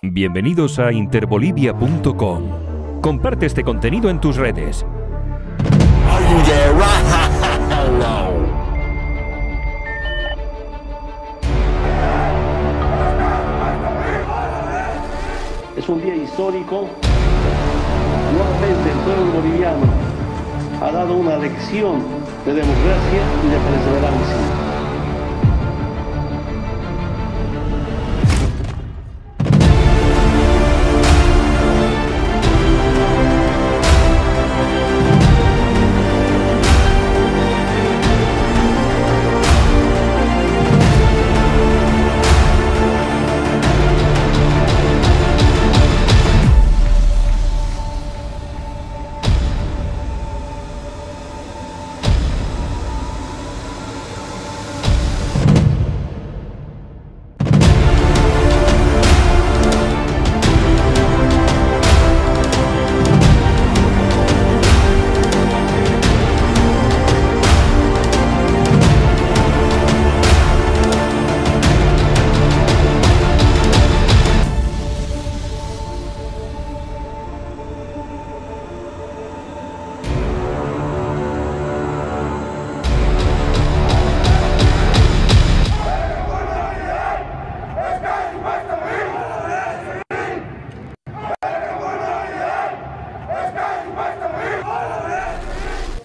Bienvenidos a interbolivia.com. Comparte este contenido en tus redes. Es un día histórico. Nuevamente el pueblo boliviano ha dado una lección de democracia y de perseverancia.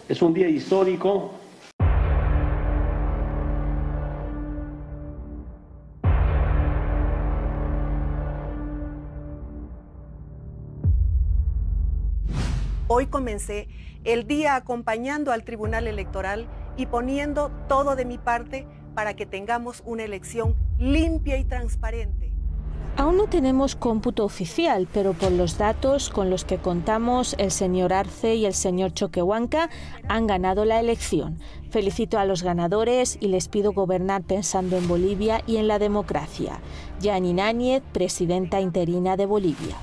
Es un día histórico. Hoy comencé el día acompañando al Tribunal Electoral y poniendo todo de mi parte para que tengamos una elección limpia y transparente. Aún no tenemos cómputo oficial, pero por los datos con los que contamos, el señor Arce y el señor Choquehuanca han ganado la elección. Felicito a los ganadores y les pido gobernar pensando en Bolivia y en la democracia. Janine Áñez, presidenta interina de Bolivia.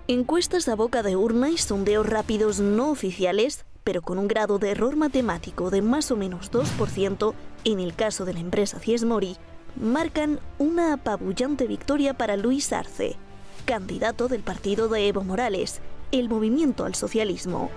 Encuestas a boca de urna y sondeos rápidos no oficiales, pero con un grado de error matemático de más o menos 2% en el caso de la empresa Fies Mori, marcan una apabullante victoria para Luis Arce, candidato del partido de Evo Morales, el Movimiento al Socialismo.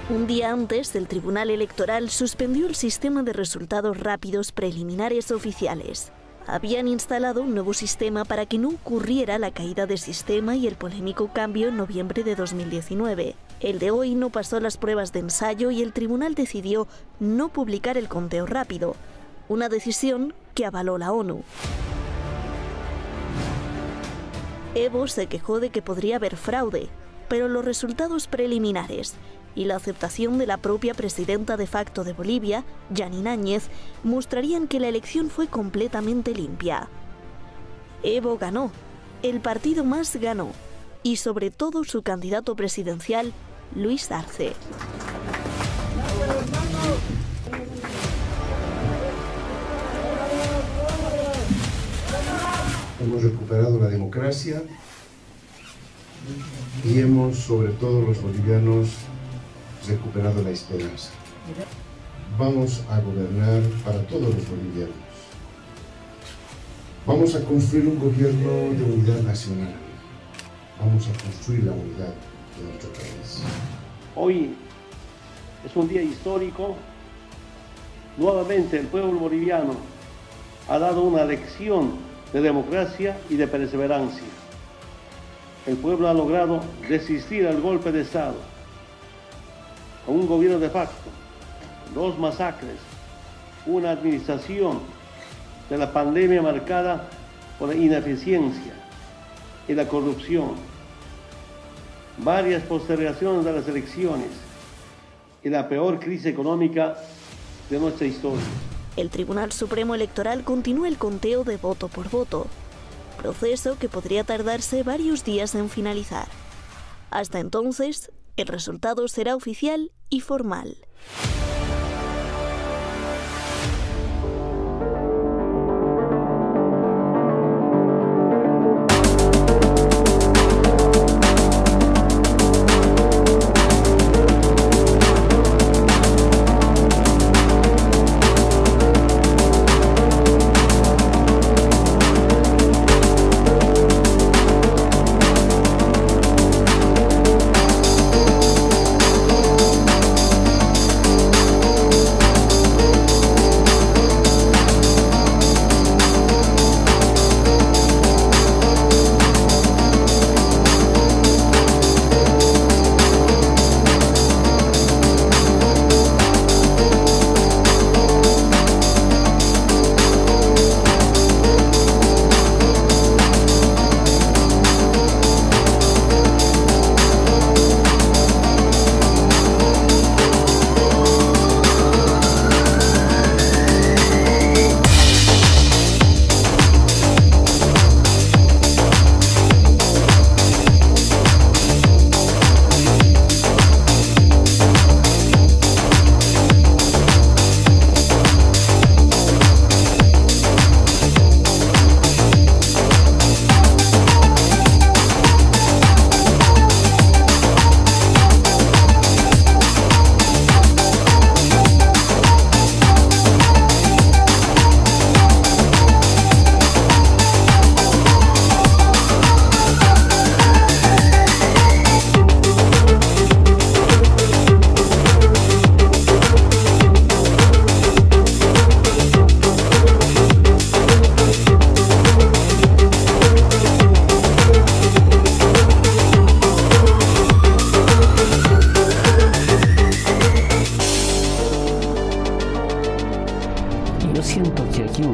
Un día antes, el Tribunal Electoral suspendió el sistema de resultados rápidos preliminares oficiales. Habían instalado un nuevo sistema para que no ocurriera la caída del sistema y el polémico cambio en noviembre de 2019. El de hoy no pasó las pruebas de ensayo y el tribunal decidió no publicar el conteo rápido, una decisión que avaló la ONU. Evo se quejó de que podría haber fraude, pero los resultados preliminares y la aceptación de la propia presidenta de facto de Bolivia, Janine Áñez, mostrarían que la elección fue completamente limpia. Evo ganó, el partido más ganó, y sobre todo su candidato presidencial, Luis Arce. Hemos recuperado la democracia y hemos, sobre todo los bolivianos, recuperado la esperanza. Vamos a gobernar para todos los bolivianos. Vamos a construir un gobierno de unidad nacional. Vamos a construir la unidad de nuestro país. Hoy es un día histórico. Nuevamente el pueblo boliviano ha dado una lección de democracia y de perseverancia. El pueblo ha logrado resistir al golpe de Estado, a un gobierno de facto, 2 masacres, una administración de la pandemia marcada por la ineficiencia y la corrupción, varias postergaciones de las elecciones y la peor crisis económica de nuestra historia. El Tribunal Supremo Electoral continúa el conteo de voto por voto, proceso que podría tardarse varios días en finalizar. Hasta entonces, el resultado será oficial y formal.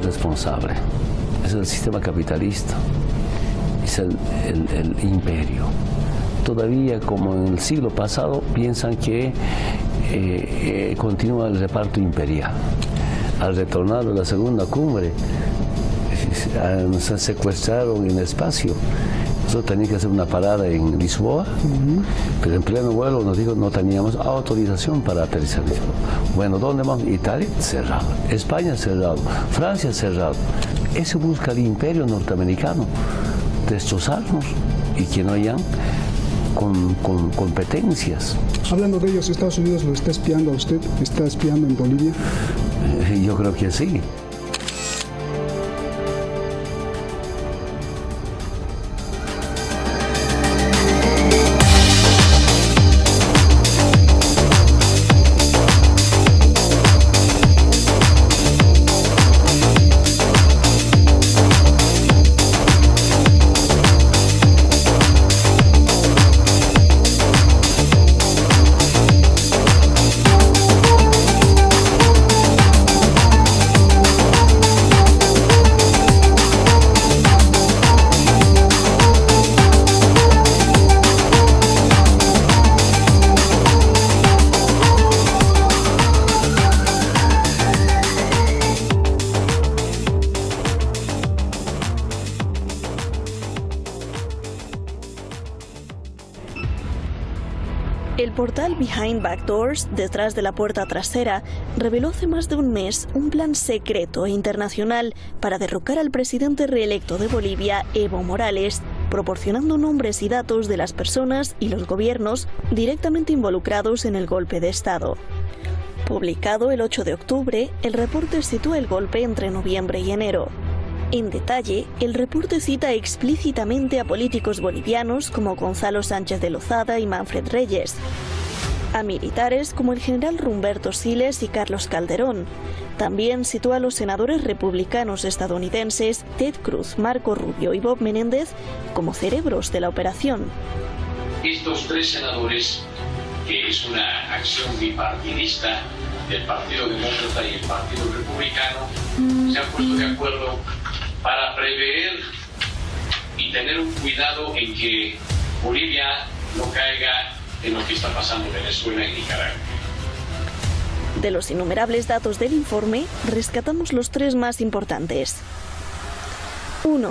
responsable. Es el sistema capitalista, es el imperio. Todavía, como en el siglo pasado, piensan que continúa el reparto imperial. Al retornar de la segunda cumbre, nos secuestraron en el espacio. Nosotros teníamos que hacer una parada en Lisboa, pero en pleno vuelo nos dijo no teníamos autorización para aterrizar. Bueno, ¿dónde vamos? Italia, cerrado. España, cerrado. Francia, cerrado. Eso busca el imperio norteamericano, destrozarnos y que no hayan con competencias. Hablando de ellos, ¿Estados Unidos lo está espiando a usted? ¿Está espiando en Bolivia? Yo creo que sí. El portal Behind Backdoors, detrás de la puerta trasera, reveló hace más de un mes un plan secreto e internacional para derrocar al presidente reelecto de Bolivia, Evo Morales, proporcionando nombres y datos de las personas y los gobiernos directamente involucrados en el golpe de Estado. Publicado el 8 de octubre, el reporte sitúa el golpe entre noviembre y enero. En detalle, el reporte cita explícitamente a políticos bolivianos como Gonzalo Sánchez de Lozada y Manfred Reyes, a militares como el general Rumberto Siles y Carlos Calderón. También sitúa a los senadores republicanos estadounidenses Ted Cruz, Marco Rubio y Bob Menéndez como cerebros de la operación. Estos tres senadores, que es una acción bipartidista del Partido Demócrata y el Partido Republicano, se han puesto de acuerdo para prever y tener un cuidado en que Bolivia no caiga en lo que está pasando en Venezuela y Nicaragua. De los innumerables datos del informe, rescatamos los tres más importantes. 1.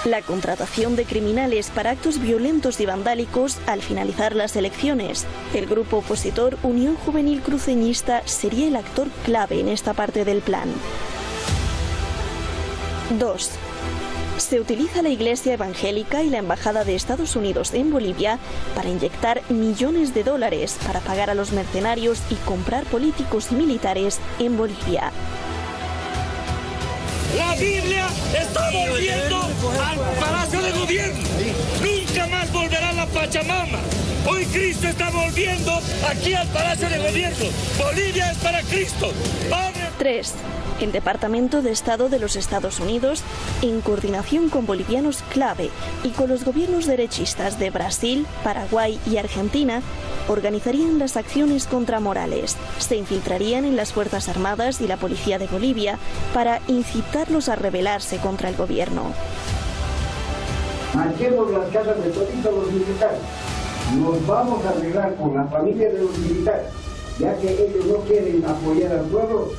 La contratación de criminales para actos violentos y vandálicos al finalizar las elecciones. El grupo opositor Unión Juvenil Cruceñista sería el actor clave en esta parte del plan. 2. Se utiliza la Iglesia Evangélica y la Embajada de Estados Unidos en Bolivia para inyectar millones de dólares para pagar a los mercenarios y comprar políticos y militares en Bolivia. La Biblia está volviendo al Palacio de Gobierno. Nunca más volverá a la Pachamama. Hoy Cristo está volviendo aquí al Palacio de Gobierno. Bolivia es para Cristo. Padre. 3. El Departamento de Estado de los Estados Unidos, en coordinación con bolivianos clave y con los gobiernos derechistas de Brasil, Paraguay y Argentina, organizarían las acciones contra Morales. Se infiltrarían en las Fuerzas Armadas y la Policía de Bolivia para incitarlos a rebelarse contra el gobierno. Marquemos las casas de todos los militares. Nos vamos a arreglar con la familia de los militares, ya que ellos no quieren apoyar al pueblo.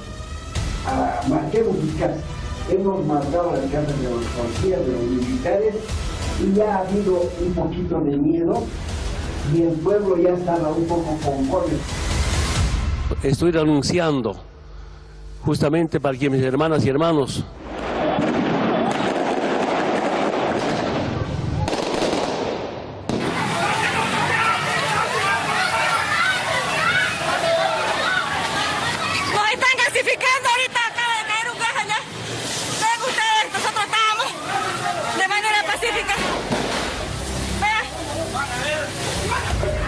Marquemos sus casas. Hemos marcado las casas de los policías, de los militares, y ya ha habido un poquito de miedo y el pueblo ya estaba un poco conforme. Estoy renunciando justamente para que mis hermanas y hermanos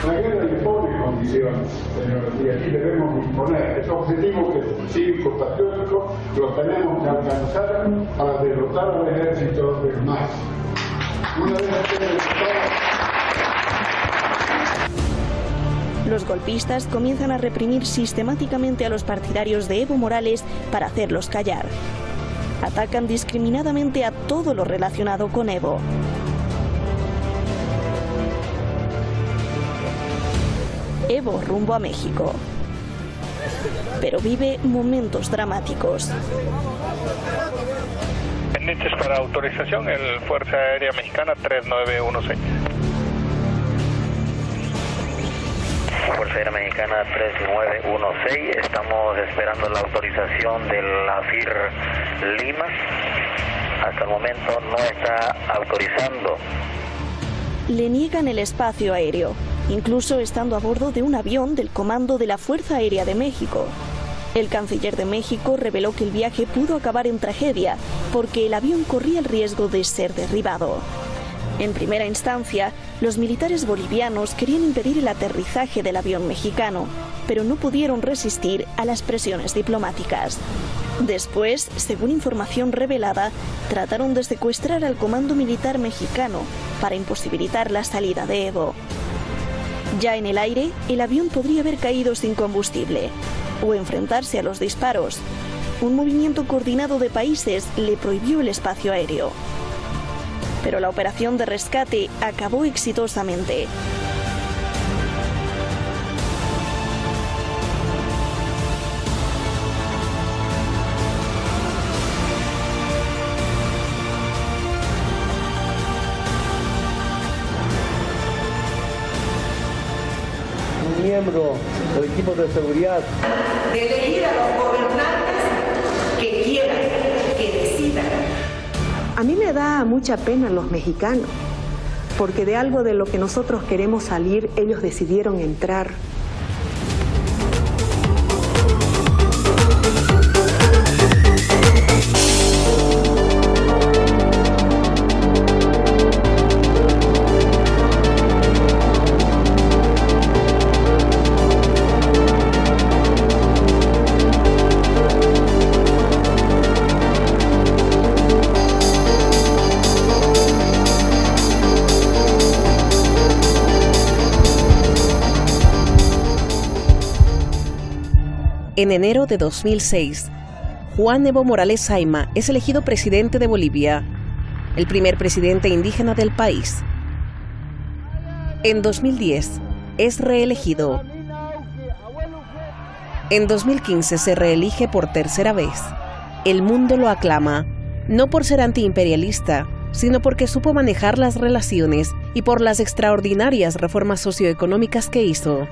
La guerra impone condiciones, señores, y aquí debemos imponer. Ese objetivo que es cívico-patriótico lo tenemos que alcanzar para derrotar al ejército del MAS. Una vez que Los golpistas comienzan a reprimir sistemáticamente a los partidarios de Evo Morales para hacerlos callar. atacan discriminadamente a todo lo relacionado con Evo. Evo rumbo a México. Pero vive momentos dramáticos. Pendientes para autorización, el Fuerza Aérea Mexicana 3916. Fuerza Aérea Mexicana 3916, estamos esperando la autorización de la FIR Lima. Hasta el momento no está autorizando. Le niegan el espacio aéreo, incluso estando a bordo de un avión del Comando de la Fuerza Aérea de México. El canciller de México reveló que el viaje pudo acabar en tragedia porque el avión corría el riesgo de ser derribado. En primera instancia, los militares bolivianos querían impedir el aterrizaje del avión mexicano, pero no pudieron resistir a las presiones diplomáticas. Después, según información revelada, trataron de secuestrar al Comando Militar Mexicano para imposibilitar la salida de Evo. Ya en el aire, el avión podría haber caído sin combustible o enfrentarse a los disparos. Un movimiento coordinado de países le prohibió el espacio aéreo. Pero la operación de rescate acabó exitosamente. Un miembro del equipo de seguridad de elegir a los gobernantes que quieran, que decidan. A mí me da mucha pena los mexicanos, porque de algo de lo que nosotros queremos salir, ellos decidieron entrar. En enero de 2006, Juan Evo Morales Saima es elegido presidente de Bolivia, el primer presidente indígena del país. En 2010 es reelegido. En 2015 se reelige por tercera vez. El mundo lo aclama, no por ser antiimperialista, sino porque supo manejar las relaciones y por las extraordinarias reformas socioeconómicas que hizo.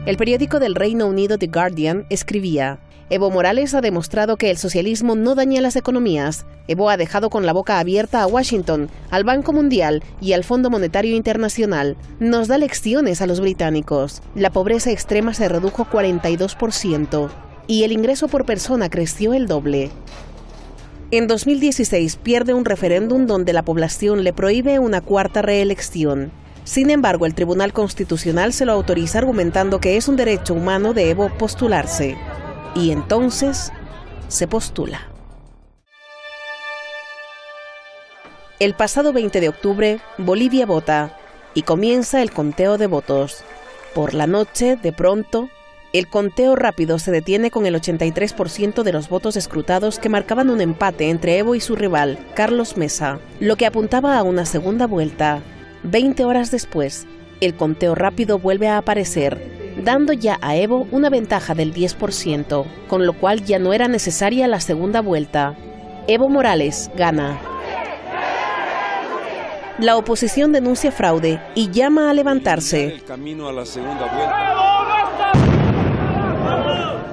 El periódico del Reino Unido The Guardian escribía: Evo Morales ha demostrado que el socialismo no daña las economías. Evo ha dejado con la boca abierta a Washington, al Banco Mundial y al Fondo Monetario Internacional. Nos da lecciones a los británicos. La pobreza extrema se redujo 42% y el ingreso por persona creció el doble. En 2016 pierde un referéndum donde la población le prohíbe una cuarta reelección. Sin embargo, el Tribunal Constitucional se lo autoriza argumentando que es un derecho humano de Evo postularse. Y entonces se postula. El pasado 20 de octubre, Bolivia vota y comienza el conteo de votos. Por la noche, de pronto, el conteo rápido se detiene con el 83% de los votos escrutados que marcaban un empate entre Evo y su rival, Carlos Mesa, lo que apuntaba a una segunda vuelta. 20 horas después, el conteo rápido vuelve a aparecer, dando ya a Evo una ventaja del 10%, con lo cual ya no era necesaria la segunda vuelta. Evo Morales gana. La oposición denuncia fraude y llama a levantarse. El camino a la segunda vuelta.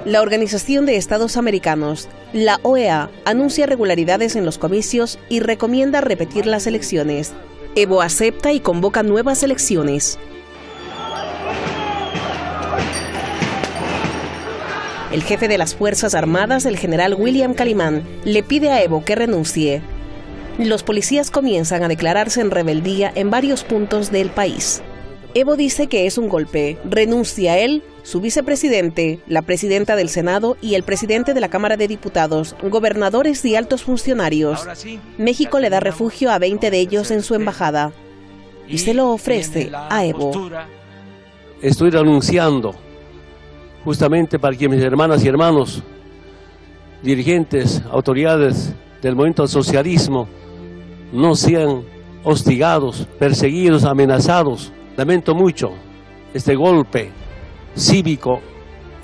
La Organización de Estados Americanos, la OEA, anuncia irregularidades en los comicios y recomienda repetir las elecciones. Evo acepta y convoca nuevas elecciones. El jefe de las Fuerzas Armadas, el general William Calimán, le pide a Evo que renuncie. Los policías comienzan a declararse en rebeldía en varios puntos del país. Evo dice que es un golpe. Renuncia él, su vicepresidente, la presidenta del Senado y el presidente de la Cámara de Diputados, gobernadores y altos funcionarios. México le da refugio a 20 de ellos en su embajada y se lo ofrece a Evo. Estoy renunciando justamente para que mis hermanas y hermanos, dirigentes, autoridades del movimiento al socialismo, no sean hostigados, perseguidos, amenazados. Lamento mucho este golpe cívico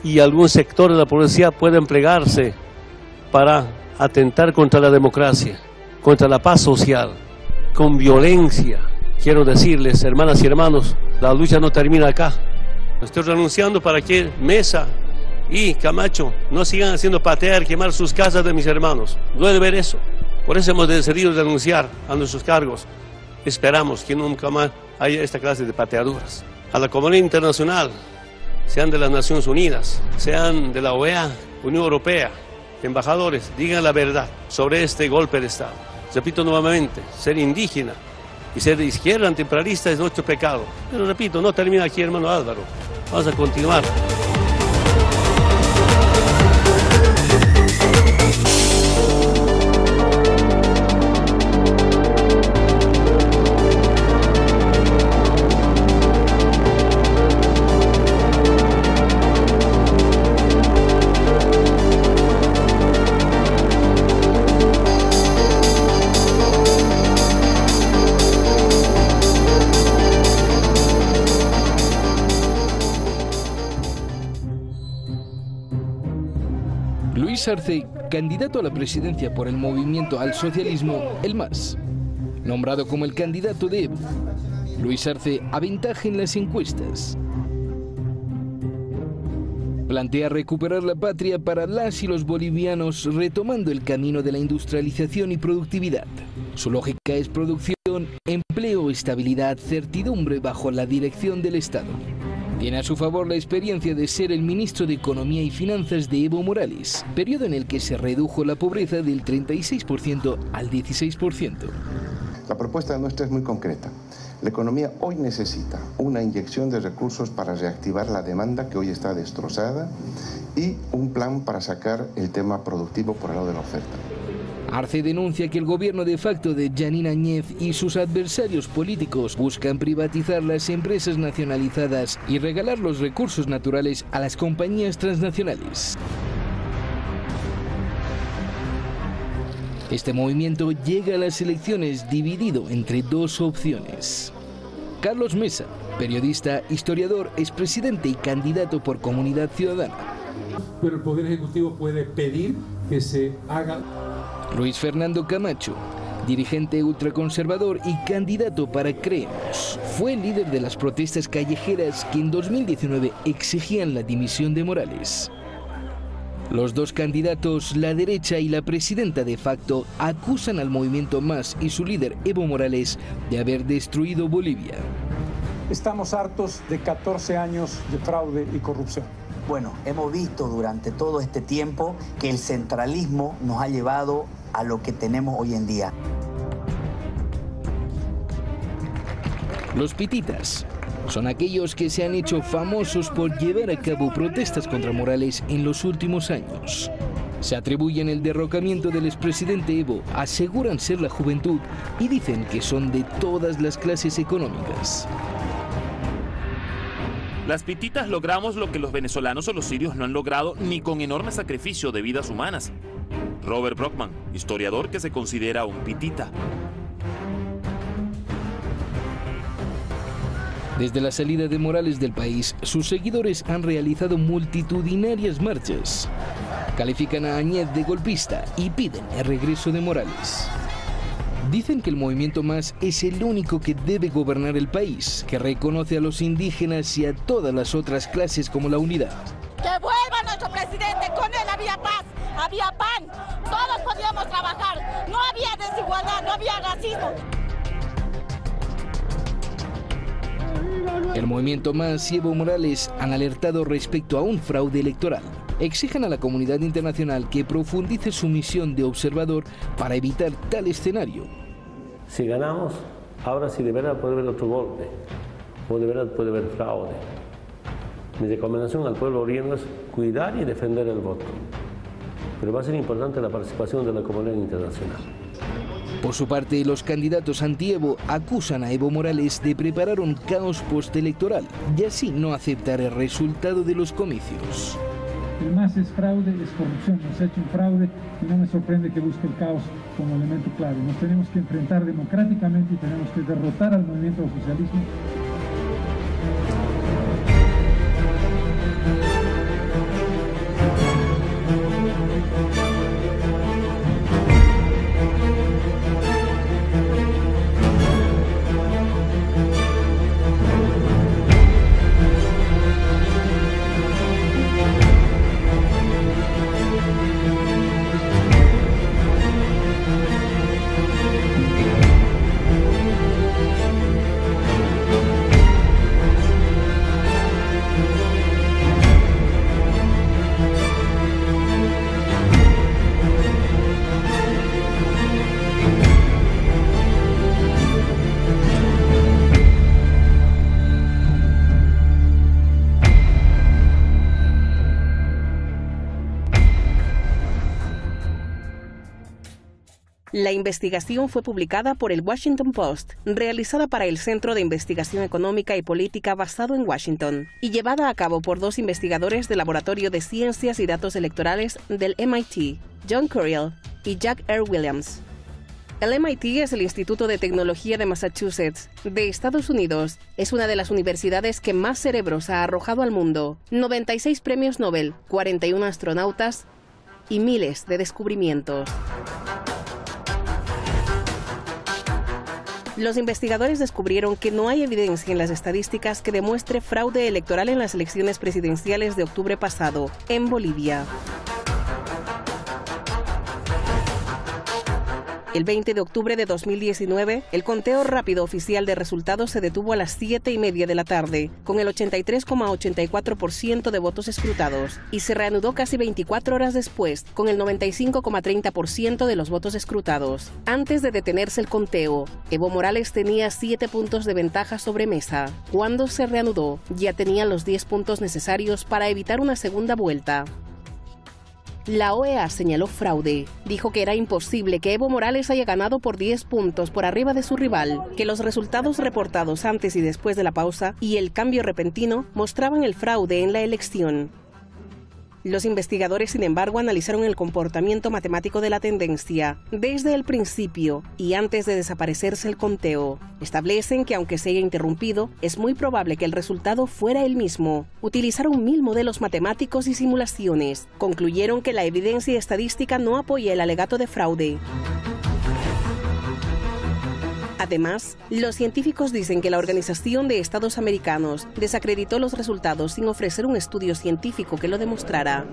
y algún sector de la población puede emplearse para atentar contra la democracia, contra la paz social, con violencia. Quiero decirles, hermanas y hermanos, la lucha no termina acá. Estoy renunciando para que Mesa y Camacho no sigan haciendo patear, quemar sus casas de mis hermanos. Duele ver eso. Por eso hemos decidido renunciar a nuestros cargos. Esperamos que nunca más haya esta clase de pateaduras. A la comunidad internacional, sean de las Naciones Unidas, sean de la OEA, Unión Europea, embajadores, digan la verdad sobre este golpe de Estado. Repito nuevamente, ser indígena y ser de izquierda antiimperialista es nuestro pecado. Pero repito, no termina aquí, hermano Álvaro. Vamos a continuar. Luis Arce, candidato a la presidencia por el movimiento al socialismo, el MAS. Nombrado como el candidato de Evo, Luis Arce aventaja en las encuestas. Plantea recuperar la patria para las y los bolivianos retomando el camino de la industrialización y productividad. Su lógica es producción, empleo, estabilidad, certidumbre bajo la dirección del Estado. Tiene a su favor la experiencia de ser el ministro de Economía y Finanzas de Evo Morales, periodo en el que se redujo la pobreza del 36% al 16%. La propuesta nuestra es muy concreta. La economía hoy necesita una inyección de recursos para reactivar la demanda que hoy está destrozada y un plan para sacar el tema productivo por el lado de la oferta. Arce denuncia que el gobierno de facto de Janine Áñez y sus adversarios políticos buscan privatizar las empresas nacionalizadas y regalar los recursos naturales a las compañías transnacionales. Este movimiento llega a las elecciones dividido entre dos opciones. Carlos Mesa, periodista, historiador, expresidente y candidato por Comunidad Ciudadana. Pero el Poder Ejecutivo puede pedir que se haga. Luis Fernando Camacho, dirigente ultraconservador y candidato para Creemos. Fue el líder de las protestas callejeras que en 2019 exigían la dimisión de Morales. Los dos candidatos, la derecha y la presidenta de facto, acusan al movimiento MAS y su líder Evo Morales de haber destruido Bolivia. Estamos hartos de 14 años de fraude y corrupción. Bueno, hemos visto durante todo este tiempo que el centralismo nos ha llevado a lo que tenemos hoy en día. Los pititas son aquellos que se han hecho famosos por llevar a cabo protestas contra Morales en los últimos años. Se atribuyen el derrocamiento del expresidente Evo, aseguran ser la juventud y dicen que son de todas las clases económicas. Las pititas logramos lo que los venezolanos o los sirios no han logrado ni con enorme sacrificio de vidas humanas. Robert Brockman, historiador que se considera un pitita. Desde la salida de Morales del país, sus seguidores han realizado multitudinarias marchas. Califican a Áñez de golpista y piden el regreso de Morales. Dicen que el movimiento MAS es el único que debe gobernar el país, que reconoce a los indígenas y a todas las otras clases como la unidad. ¡Que vuelva nuestro presidente! Con él había paz, había pan, todos podíamos trabajar, no había desigualdad, no había racismo. El movimiento MAS y Evo Morales han alertado respecto a un fraude electoral. Exigen a la comunidad internacional que profundice su misión de observador para evitar tal escenario. Si ganamos, ahora sí de verdad puede haber otro golpe, o de verdad puede haber fraude. Mi recomendación al pueblo oriental es cuidar y defender el voto. Pero va a ser importante la participación de la comunidad internacional. Por su parte, los candidatos anti-Evo acusan a Evo Morales de preparar un caos postelectoral y así no aceptar el resultado de los comicios. El MAS es fraude, es corrupción, nos ha hecho un fraude y no me sorprende que busque el caos como elemento clave. Nos tenemos que enfrentar democráticamente y tenemos que derrotar al movimiento del socialismo. La investigación fue publicada por el Washington Post, realizada para el Centro de Investigación Económica y Política basado en Washington, y llevada a cabo por 2 investigadores del Laboratorio de Ciencias y Datos Electorales del MIT, John Curiel y Jack R. Williams. El MIT es el Instituto de Tecnología de Massachusetts, de Estados Unidos. Es una de las universidades que más cerebros ha arrojado al mundo. 96 premios Nobel, 41 astronautas y miles de descubrimientos. Los investigadores descubrieron que no hay evidencia en las estadísticas que demuestre fraude electoral en las elecciones presidenciales de octubre pasado, en Bolivia. El 20 de octubre de 2019, el conteo rápido oficial de resultados se detuvo a las 7:30 de la tarde, con el 83,84% de votos escrutados, y se reanudó casi 24 horas después, con el 95,30% de los votos escrutados. Antes de detenerse el conteo, Evo Morales tenía 7 puntos de ventaja sobre Mesa. Cuando se reanudó, ya tenía los 10 puntos necesarios para evitar una segunda vuelta. La OEA señaló fraude. Dijo que era imposible que Evo Morales haya ganado por 10 puntos por arriba de su rival, que los resultados reportados antes y después de la pausa y el cambio repentino mostraban el fraude en la elección. Los investigadores, sin embargo, analizaron el comportamiento matemático de la tendencia desde el principio y antes de desaparecerse el conteo. Establecen que, aunque se haya interrumpido, es muy probable que el resultado fuera el mismo. Utilizaron 1000 modelos matemáticos y simulaciones. Concluyeron que la evidencia estadística no apoya el alegato de fraude. Además, los científicos dicen que la Organización de Estados Americanos desacreditó los resultados sin ofrecer un estudio científico que lo demostrara.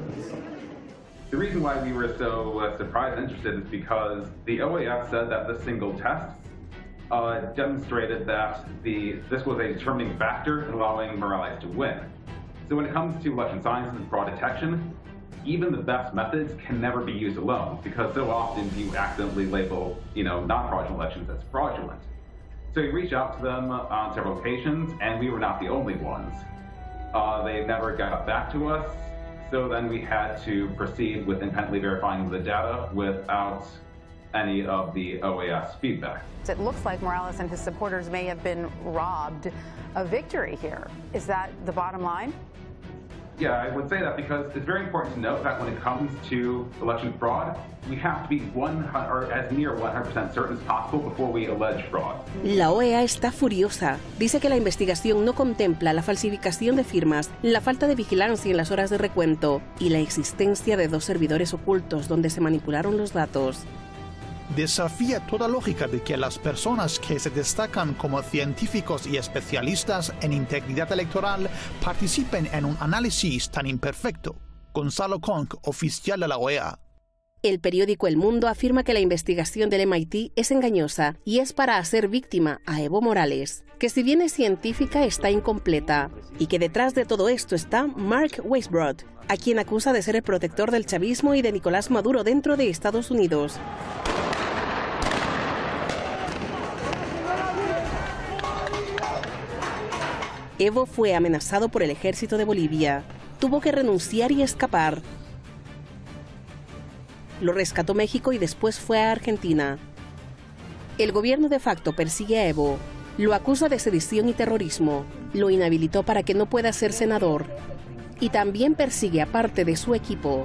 The reason why we were so surprised and interested is because the OAS said that the single test demonstrated that this was a determining factor in allowing Morales to win. So when it comes to election science and fraud detection, even the best methods can never be used alone, because so often you accidentally label, not fraudulent elections as fraudulent. So we reached out to them on several occasions, and we were not the only ones. They never got back to us, so then we had to proceed with independently verifying the data without any of the OAS feedback. It looks like Morales and his supporters may have been robbed of victory here. Is that the bottom line? Yeah, I would say that because it's very important to note that when it comes to election fraud, we have to be as near 100% certain as possible before we allege fraud. La OEA está furiosa. Dice que la investigación no contempla la falsificación de firmas, la falta de vigilancia en las horas de recuento y la existencia de 2 servidores ocultos donde se manipularon los datos. Desafía toda lógica de que las personas que se destacan como científicos y especialistas en integridad electoral participen en un análisis tan imperfecto. Gonzalo Conk, oficial de la OEA. El periódico El Mundo afirma que la investigación del MIT es engañosa y es para hacer víctima a Evo Morales, que si bien es científica está incompleta, y que detrás de todo esto está Mark Weisbrod, a quien acusa de ser el protector del chavismo y de Nicolás Maduro dentro de Estados Unidos. Evo fue amenazado por el ejército de Bolivia. Tuvo que renunciar y escapar. Lo rescató México y después fue a Argentina. El gobierno de facto persigue a Evo, lo acusa de sedición y terrorismo, lo inhabilitó para que no pueda ser senador y también persigue a parte de su equipo.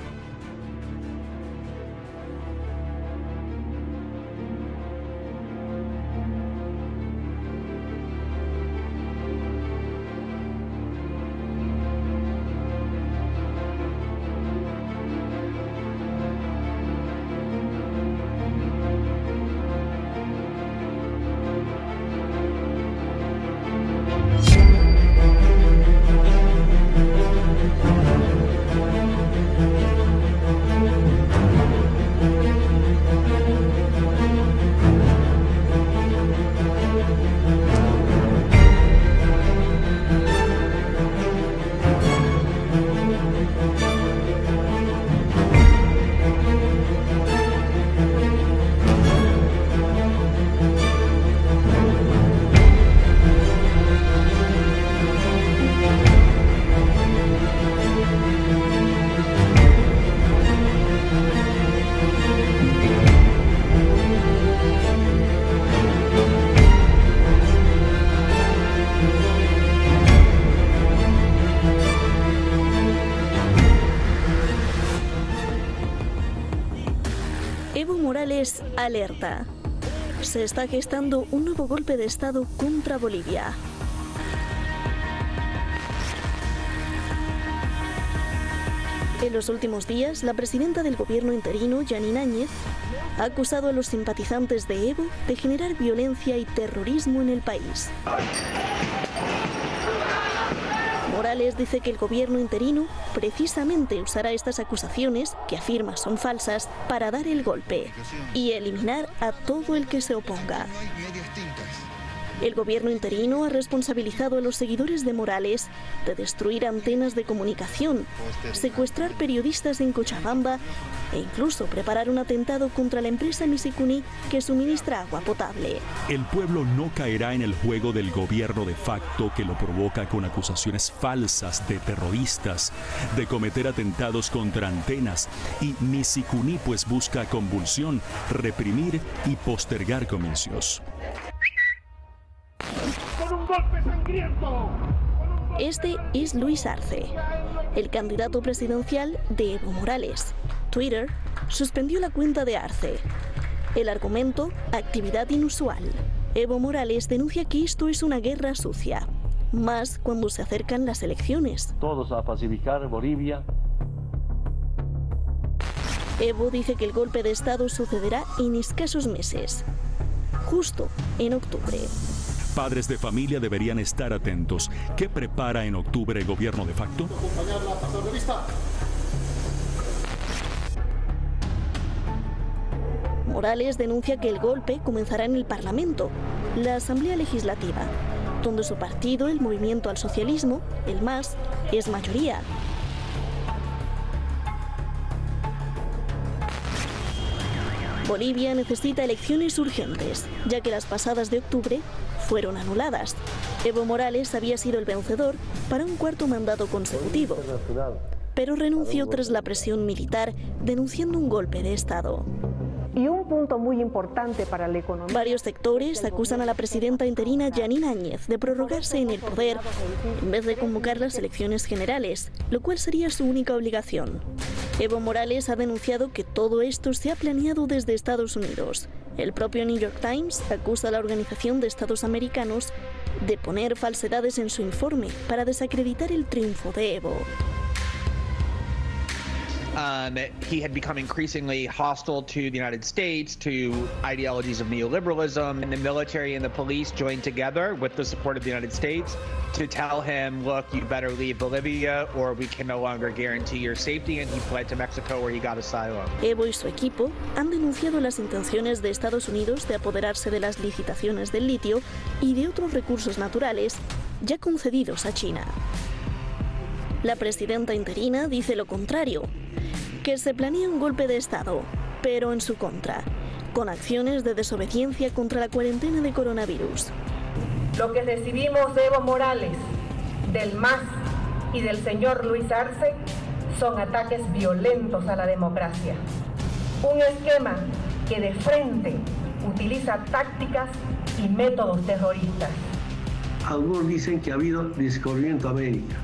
Evo Morales alerta. Se está gestando un nuevo golpe de Estado contra Bolivia. En los últimos días, la presidenta del gobierno interino, Yanine Áñez, ha acusado a los simpatizantes de Evo de generar violencia y terrorismo en el país. Morales dice que el gobierno interino precisamente usará estas acusaciones, que afirma son falsas, para dar el golpe y eliminar a todo el que se oponga. El gobierno interino ha responsabilizado a los seguidores de Morales de destruir antenas de comunicación, secuestrar periodistas en Cochabamba e incluso preparar un atentado contra la empresa Misicuni que suministra agua potable. El pueblo no caerá en el juego del gobierno de facto que lo provoca con acusaciones falsas de terroristas, de cometer atentados contra antenas, y Misicuni pues busca convulsión, reprimir y postergar comicios. ¡Con un golpe sangriento! Este es Luis Arce, el candidato presidencial de Evo Morales. Twitter suspendió la cuenta de Arce. El argumento, actividad inusual. Evo Morales denuncia que esto es una guerra sucia, más cuando se acercan las elecciones. Todos a pacificar Bolivia. Evo dice que el golpe de Estado sucederá en escasos meses, justo en octubre. Padres de familia deberían estar atentos. ¿Qué prepara en octubre el gobierno de facto? Morales denuncia que el golpe comenzará en el Parlamento, la Asamblea Legislativa, donde su partido, el Movimiento al Socialismo, el MAS, es mayoría. Bolivia necesita elecciones urgentes, ya que las pasadas de octubre fueron anuladas. Evo Morales había sido el vencedor para un cuarto mandato consecutivo, pero renunció tras la presión militar, denunciando un golpe de Estado. Y un punto muy importante para la economía. Varios sectores acusan a la presidenta interina Yanine Áñez de prorrogarse en el poder en vez de convocar las elecciones generales, lo cual sería su única obligación. Evo Morales ha denunciado que todo esto se ha planeado desde Estados Unidos. El propio New York Times acusa a la Organización de Estados Americanos de poner falsedades en su informe para desacreditar el triunfo de Evo. He had become increasingly hostile to the United States, to ideologies of neoliberalism, and the military and the police joined together with the support of the United States to tell him, look, you better leave Bolivia or we can no longer guarantee your safety, and he fled to Mexico where he got asylum. Evo y su equipo han denunciado las intenciones de Estados Unidos de apoderarse de las licitaciones del litio y de otros recursos naturales ya concedidos a China. La presidenta interina dice lo contrario, que se planea un golpe de Estado, pero en su contra, con acciones de desobediencia contra la cuarentena de coronavirus. Lo que recibimos de Evo Morales, del MAS y del señor Luis Arce son ataques violentos a la democracia. Un esquema que de frente utiliza tácticas y métodos terroristas. Algunos dicen que ha habido descubrimiento de América.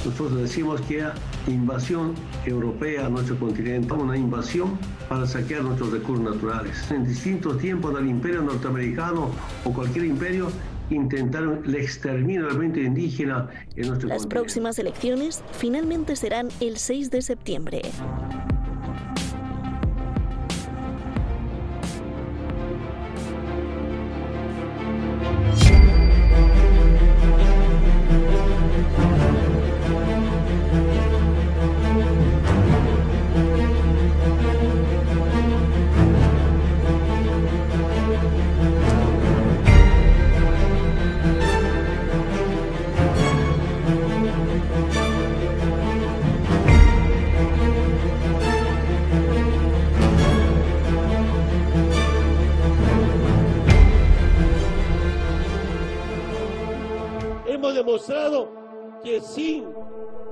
Nosotros decimos que era invasión europea a nuestro continente, una invasión para saquear nuestros recursos naturales. En distintos tiempos del imperio norteamericano o cualquier imperio intentaron el exterminio del movimiento indígena en nuestro continente. Las próximas elecciones finalmente serán el 6 de septiembre. Hemos demostrado que sin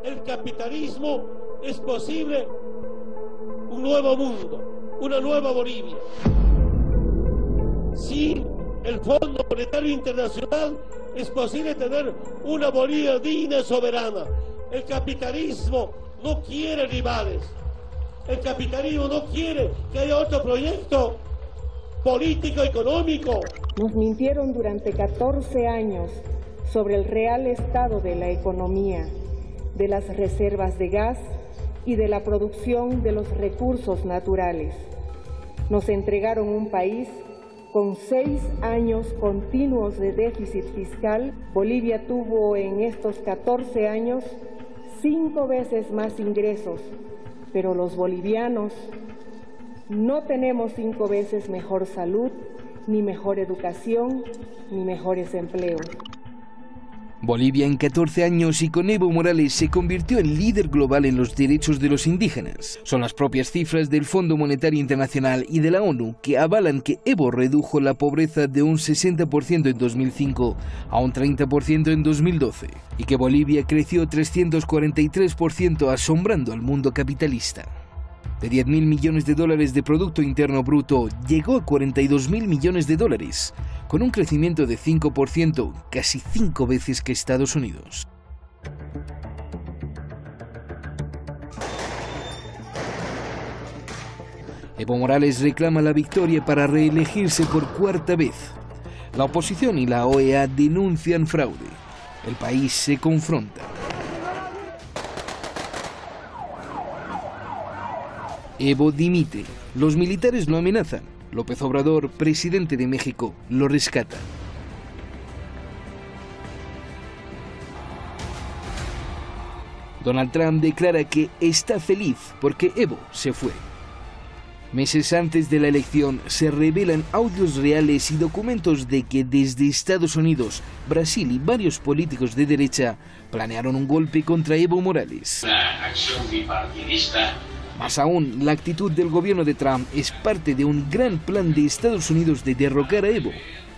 el capitalismo es posible un nuevo mundo, una nueva Bolivia. Sin el Fondo Monetario Internacional es posible tener una Bolivia digna y soberana. El capitalismo no quiere rivales. El capitalismo no quiere que haya otro proyecto político, económico. Nos mintieron durante 14 años sobre el real estado de la economía, de las reservas de gas y de la producción de los recursos naturales. Nos entregaron un país con 6 años continuos de déficit fiscal. Bolivia tuvo en estos 14 años 5 veces más ingresos, pero los bolivianos no tenemos 5 veces mejor salud, ni mejor educación, ni mejores empleos. Bolivia en 14 años y con Evo Morales se convirtió en líder global en los derechos de los indígenas. Son las propias cifras del Fondo Monetario Internacional y de la ONU que avalan que Evo redujo la pobreza de un 60% en 2005 a un 30% en 2012 y que Bolivia creció 343% asombrando al mundo capitalista. De 10.000 millones de dólares de Producto Interno Bruto llegó a 42.000 millones de dólares, con un crecimiento de 5%, casi 5 veces que Estados Unidos. Evo Morales reclama la victoria para reelegirse por 4ª vez. La oposición y la OEA denuncian fraude. El país se confronta. Evo dimite. Los militares lo amenazan. López Obrador, presidente de México, lo rescata. Donald Trump declara que está feliz porque Evo se fue. Meses antes de la elección se revelan audios reales y documentos de que desde Estados Unidos, Brasil y varios políticos de derecha planearon un golpe contra Evo Morales. Una acción bipartidista. Más aún, la actitud del gobierno de Trump es parte de un gran plan de Estados Unidos de derrocar a Evo.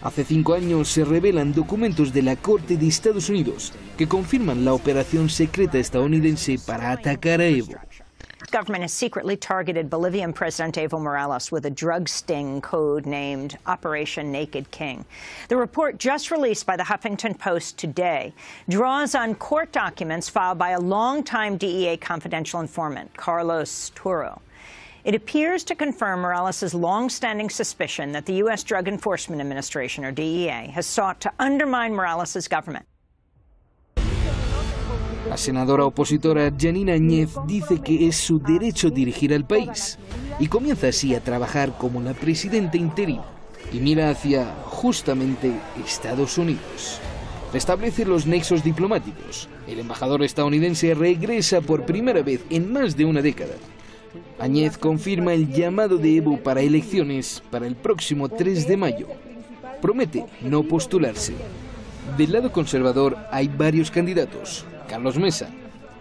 Hace 5 años se revelan documentos de la Corte de Estados Unidos que confirman la operación secreta estadounidense para atacar a Evo. The government has secretly targeted Bolivian President Evo Morales with a drug sting code named Operation Naked King. The report, just released by the Huffington Post today, draws on court documents filed by a longtime DEA confidential informant, Carlos Turo. It appears to confirm Morales' long-standing suspicion that the U.S. Drug Enforcement Administration, or DEA, has sought to undermine Morales' government. La senadora opositora Yanina Áñez dice que es su derecho dirigir al país y comienza así a trabajar como la presidenta interina y mira hacia, justamente, Estados Unidos. Restablece los nexos diplomáticos. El embajador estadounidense regresa por primera vez en más de una década. Áñez confirma el llamado de Evo para elecciones para el próximo 3 de mayo. Promete no postularse. Del lado conservador hay varios candidatos. Carlos Mesa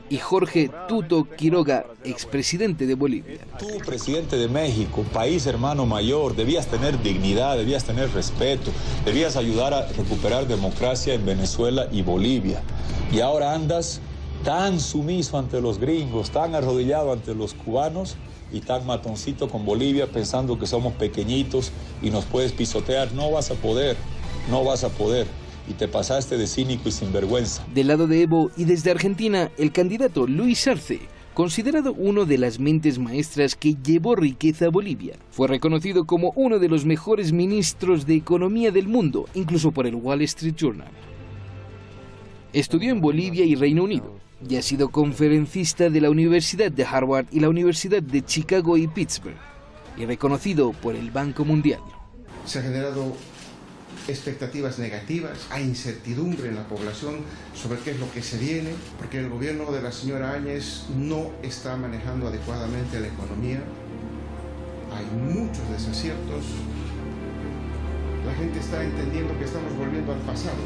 y Jorge Tuto Quiroga, expresidente de Bolivia. Tú, presidente de México, país hermano mayor, debías tener dignidad, debías tener respeto, debías ayudar a recuperar democracia en Venezuela y Bolivia. Y ahora andas tan sumiso ante los gringos, tan arrodillado ante los cubanos y tan matoncito con Bolivia, pensando que somos pequeñitos y nos puedes pisotear. No vas a poder, no vas a poder. Y te pasaste de cínico y sinvergüenza. Del lado de Evo y desde Argentina, el candidato Luis Arce, considerado uno de las mentes maestras que llevó riqueza a Bolivia, fue reconocido como uno de los mejores ministros de economía del mundo, incluso por el Wall Street Journal. Estudió en Bolivia y Reino Unido, y ha sido conferencista de la Universidad de Harvard y la Universidad de Chicago y Pittsburgh, y reconocido por el Banco Mundial. Se ha generado expectativas negativas, hay incertidumbre en la población sobre qué es lo que se viene, porque el gobierno de la señora Áñez no está manejando adecuadamente la economía, hay muchos desaciertos, la gente está entendiendo que estamos volviendo al pasado.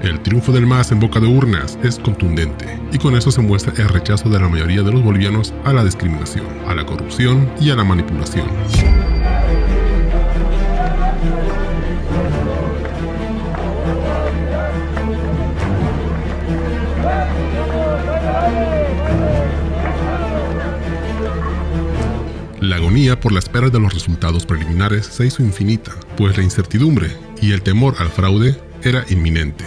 El triunfo del MAS en boca de urnas es contundente, y con eso se muestra el rechazo de la mayoría de los bolivianos a la discriminación, a la corrupción y a la manipulación. La agonía por la espera de los resultados preliminares se hizo infinita, pues la incertidumbre y el temor al fraude era inminente.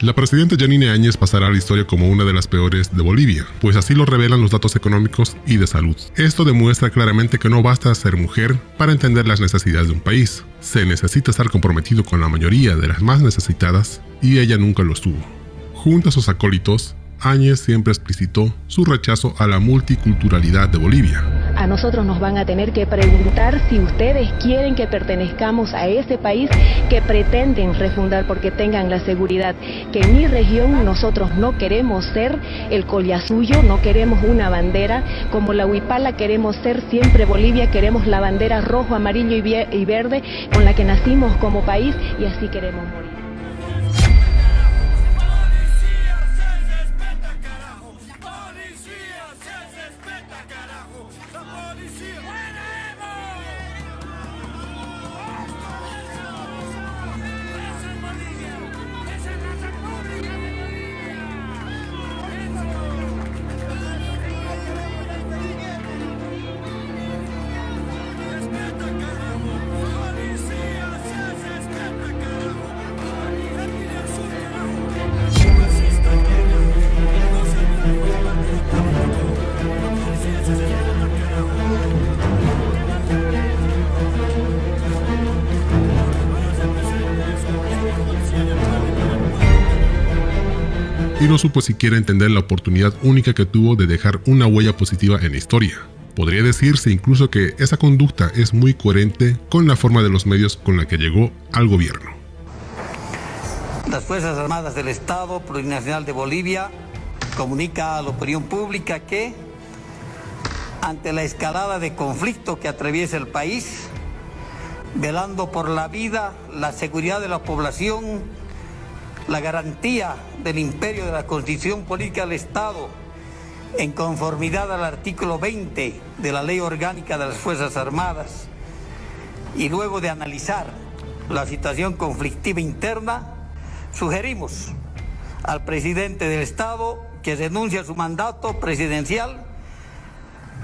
La presidenta Yanine Áñez pasará a la historia como una de las peores de Bolivia, pues así lo revelan los datos económicos y de salud. Esto demuestra claramente que no basta ser mujer para entender las necesidades de un país. Se necesita estar comprometido con la mayoría de las más necesitadas, y ella nunca lo estuvo. Junto a sus acólitos, Áñez siempre explicitó su rechazo a la multiculturalidad de Bolivia. A nosotros nos van a tener que preguntar si ustedes quieren que pertenezcamos a ese país que pretenden refundar, porque tengan la seguridad que en mi región nosotros no queremos ser el collasuyo, no queremos una bandera como la huipala, queremos ser siempre Bolivia, queremos la bandera rojo, amarillo y verde con la que nacimos como país, y así queremos morir. Y no supo siquiera entender la oportunidad única que tuvo de dejar una huella positiva en la historia. Podría decirse incluso que esa conducta es muy coherente con la forma de los medios con la que llegó al gobierno. Las Fuerzas Armadas del Estado Plurinacional de Bolivia comunica a la opinión pública que, ante la escalada de conflicto que atraviesa el país, velando por la vida, la seguridad de la población, la garantía del imperio de la Constitución Política del Estado, en conformidad al artículo 20 de la Ley Orgánica de las Fuerzas Armadas, y luego de analizar la situación conflictiva interna, sugerimos al presidente del Estado que renuncie a su mandato presidencial,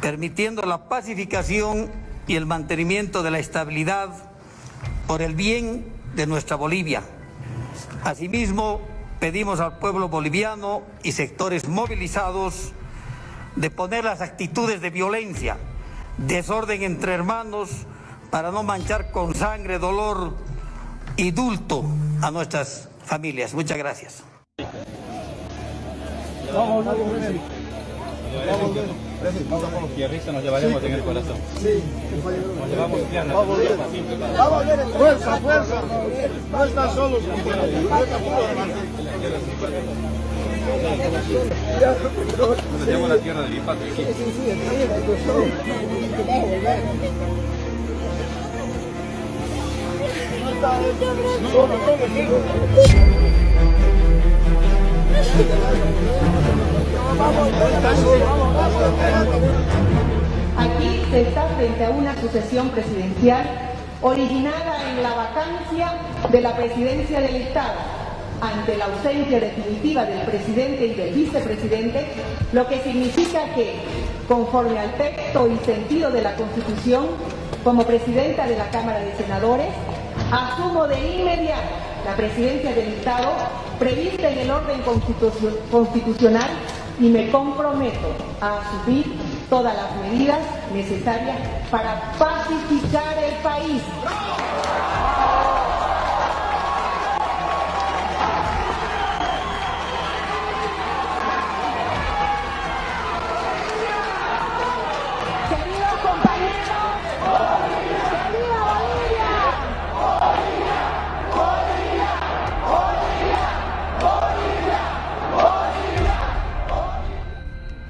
permitiendo la pacificación y el mantenimiento de la estabilidad por el bien de nuestra Bolivia. Asimismo, pedimos al pueblo boliviano y sectores movilizados de poner las actitudes de violencia, desorden entre hermanos, para no manchar con sangre, dolor y dulto a nuestras familias. Muchas gracias. Vamos con los fierristas, nos llevaremos en el corazón. Sí, nos llevamos bien. Vamos, fuerza, fuerza. No están solos, compañeros. Nos llevamos la tierra de mi patria. Aquí se está frente a una sucesión presidencial originada en la vacancia de la presidencia del Estado, ante la ausencia definitiva del presidente y del vicepresidente, lo que significa que, conforme al texto y sentido de la Constitución, como presidenta de la Cámara de Senadores, asumo de inmediato la presidencia del Estado prevista en el orden constitucional y me comprometo a asumir todas las medidas necesarias para pacificar el país. Queridos compañeros, ¡viva Bolivia!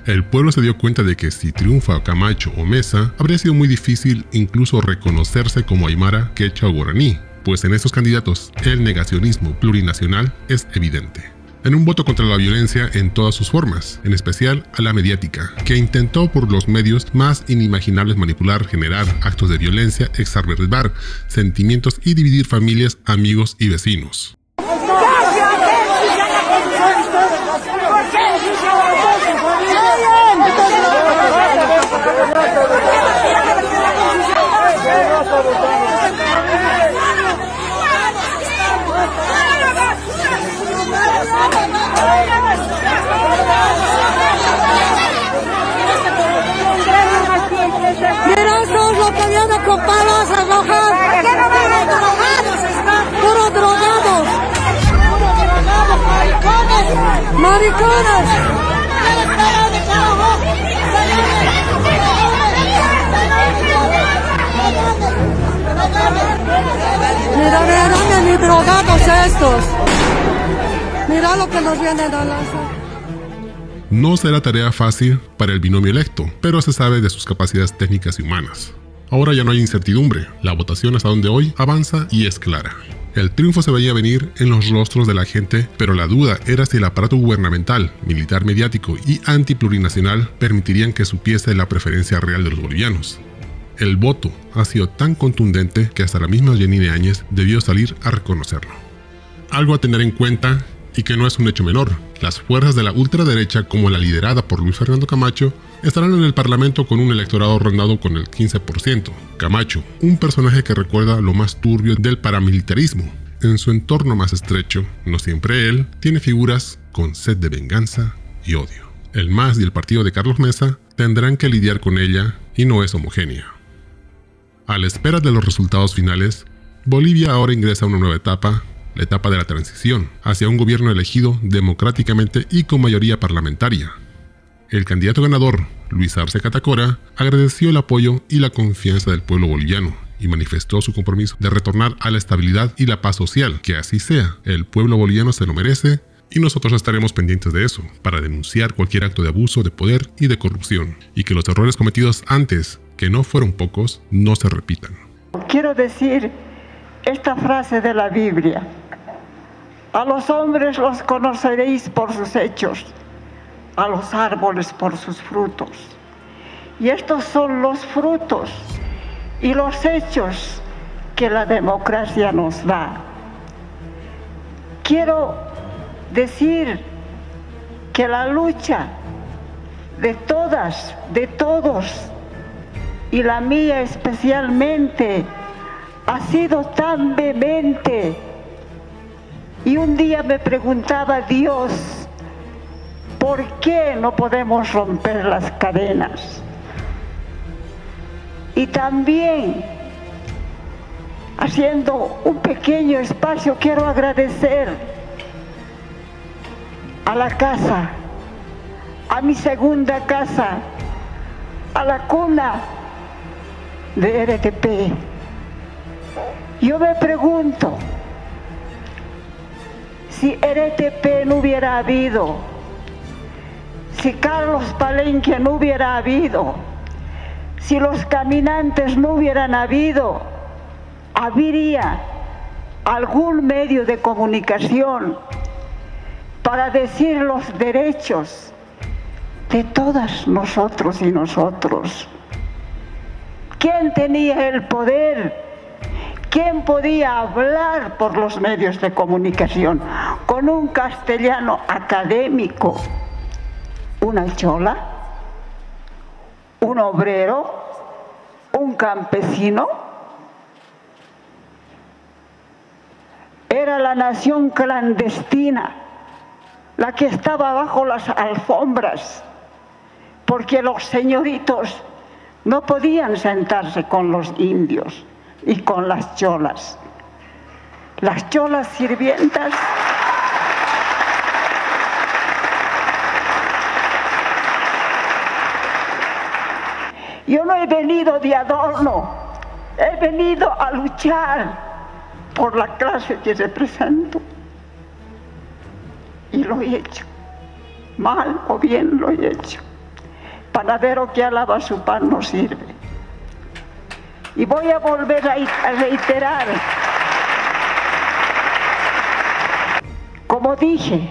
El pueblo se dio cuenta de que si triunfa Camacho o Mesa, habría sido muy difícil incluso reconocerse como aymara, quechua o guaraní, pues en estos candidatos el negacionismo plurinacional es evidente. En un voto contra la violencia en todas sus formas, en especial a la mediática, que intentó por los medios más inimaginables manipular, generar actos de violencia, exacerbar sentimientos y dividir familias, amigos y vecinos. Mira, todos los que vienen con palas a rojar. Puros drogados. Maricones. Mira, ni drogados estos. Mira lo que nos vienen a lanzar. No será tarea fácil para el binomio electo, pero se sabe de sus capacidades técnicas y humanas. Ahora ya no hay incertidumbre, la votación hasta donde hoy avanza y es clara. El triunfo se veía venir en los rostros de la gente, pero la duda era si el aparato gubernamental, militar, mediático y antiplurinacional permitirían que supiese la preferencia real de los bolivianos. El voto ha sido tan contundente que hasta la misma Yanine Áñez debió salir a reconocerlo. Algo a tener en cuenta y que no es un hecho menor. Las fuerzas de la ultraderecha, como la liderada por Luis Fernando Camacho, estarán en el Parlamento con un electorado rondado con el 15%. Camacho, un personaje que recuerda lo más turbio del paramilitarismo. En su entorno más estrecho, no siempre él, tiene figuras con sed de venganza y odio. El MAS y el partido de Carlos Mesa tendrán que lidiar con ella y no es homogénea. A la espera de los resultados finales, Bolivia ahora ingresa a una nueva etapa, la etapa de la transición, hacia un gobierno elegido democráticamente y con mayoría parlamentaria. El candidato ganador, Luis Arce Catacora, agradeció el apoyo y la confianza del pueblo boliviano y manifestó su compromiso de retornar a la estabilidad y la paz social. Que así sea, el pueblo boliviano se lo merece y nosotros estaremos pendientes de eso, para denunciar cualquier acto de abuso de poder y de corrupción, y que los errores cometidos antes, que no fueron pocos, no se repitan. Quiero decir esta frase de la Biblia: a los hombres los conoceréis por sus hechos, a los árboles por sus frutos. Y estos son los frutos y los hechos que la democracia nos da. Quiero decir que la lucha de todas, de todos, y la mía especialmente, ha sido tan vehemente. Y un día me preguntaba Dios, ¿por qué no podemos romper las cadenas? Y también, haciendo un pequeño espacio, quiero agradecer a la casa, a mi segunda casa, a la cuna de RTP. Yo me pregunto, si RTP no hubiera habido, si Carlos Palenque no hubiera habido, si los caminantes no hubieran habido, habría algún medio de comunicación para decir los derechos de todas nosotros y nosotros. ¿Quién tenía el poder? ¿Quién podía hablar por los medios de comunicación con un castellano académico? ¿Una chola? ¿Un obrero? ¿Un campesino? Era la nación clandestina, la que estaba bajo las alfombras, porque los señoritos no podían sentarse con los indios y con las cholas. Las cholas sirvientas yo no he venido de adorno, he venido a luchar por la clase que represento. Y lo he hecho, mal o bien lo he hecho. Panadero que alaba su pan no sirve. Y voy a volver a reiterar, como dije,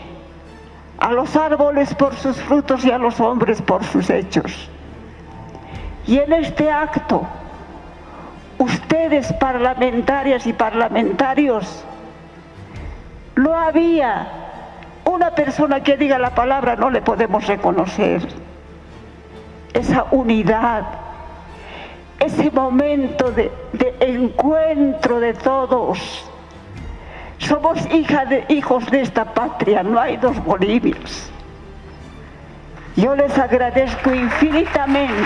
a los árboles por sus frutos y a los hombres por sus hechos. Y en este acto, ustedes parlamentarias y parlamentarios, no había una persona que diga la palabra, no le podemos reconocer. Esa unidad, ese momento de encuentro de todos. Somos hijos de esta patria, no hay dos Bolivias. Yo les agradezco infinitamente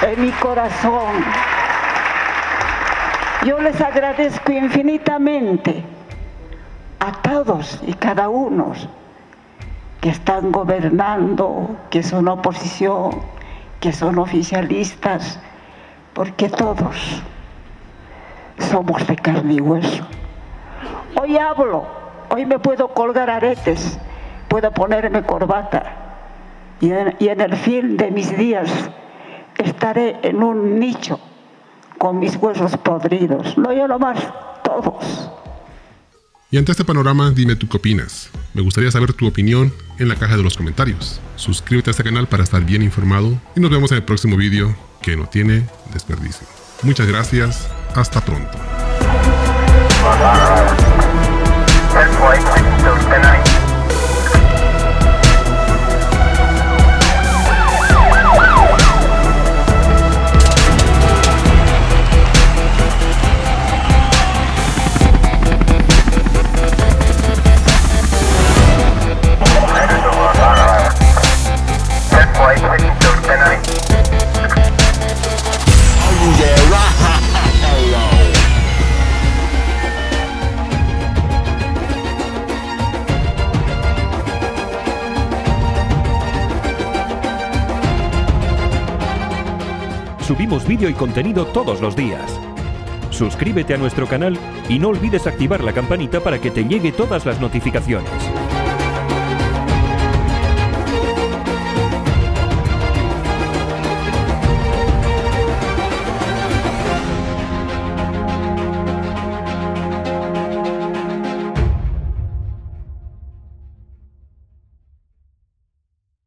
en mi corazón. Yo les agradezco infinitamente a todos y cada uno que están gobernando, que son oposición, que son oficialistas, porque todos somos de carne y hueso. Hoy hablo, hoy me puedo colgar aretes, puedo ponerme corbata, y en el fin de mis días estaré en un nicho con mis huesos podridos. No yo nomás, todos. Y ante este panorama, dime tú qué opinas. Me gustaría saber tu opinión en la caja de los comentarios. Suscríbete a este canal para estar bien informado y nos vemos en el próximo vídeo que no tiene desperdicio. Muchas gracias, hasta pronto. Subimos vídeo y contenido todos los días. Suscríbete a nuestro canal y no olvides activar la campanita para que te llegue todas las notificaciones.